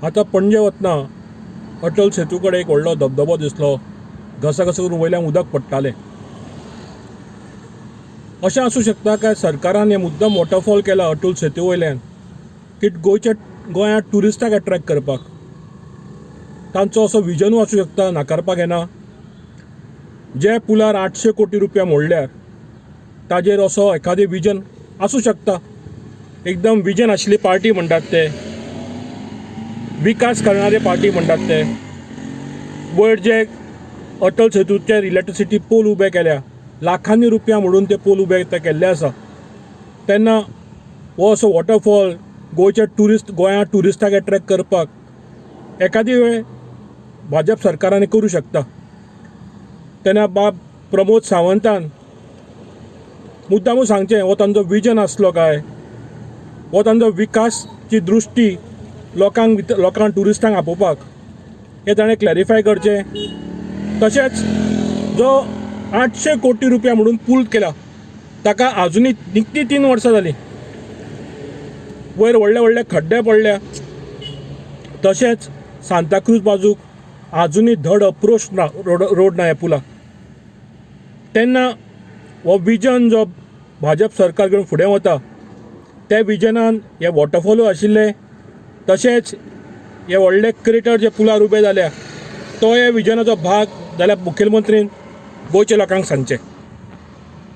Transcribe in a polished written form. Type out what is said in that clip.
आतां पणजे वतना अटल सेतू कडेन एक व्हडलो धबधबो दिसलो. घसघस करून वयल्यान उदक पडटालें. अशें आसूं शकता काय सरकारान हें मुद्दम वॉटरफॉल केला अटल सेतू वयल्यान की गोंयांत ट्युरिस्टाक एट्रॅक्ट करपाक. तांचो असो विजनूय आसूं शकता, नाकारपाक येना. जे पुलार 800 कोटी रुपया मोडल्यार ताजेर असो एखादें विजन आसूं शकता. एकदम विजन आशिल्ली पार्टी म्हणटात ते, विकास करणारे पार्टी म्हणटात ते. वयर जे अटल सेतूचेर इलेक्ट्रिसिटी पोल उबे केल्या, लाखांनी रुपया मोडून ते पोल उबे केल्ले आसा. तेन्ना हो असो वॉटरफॉल गोंयांत ट्युरिस्टाक एट्रॅक्ट करपाक एखादी वेळ भाजप सरकारान करूं शकता. तेन्ना प्रमोद सावंतान मुद्दामूच सांगचें हो तांचो विजन आसलो काय, हो तांचो विकासची दृश्टी लोकांक ट्युरिस्टांक आपोवपाक, हें ताणें क्लॅरिफाय करचें. तशेंच जो 800 कोटी रुपया म्हणून पूल केला ताका आजुनी निकती 3 वर्सां जालीं. वयर व्हडले व्हडले खड्डे पडल्या. तशेंच सांताक्रूज बाजूक आजुनी धड अप्रोच रोड ना ह्या पुलाक. तेन्ना हो विजन जो भाजप सरकार घेवन फुडें वता त्या विजनान हे वॉटरफॉलूय आशिल्ले. तशेंच हे व्हडले क्रेटर जे पुलार उबे जाल्या तो हे विजनाचो भाग जाल्यार मुखेलमंत्रीन गोंयच्या लोकांक सांगचें.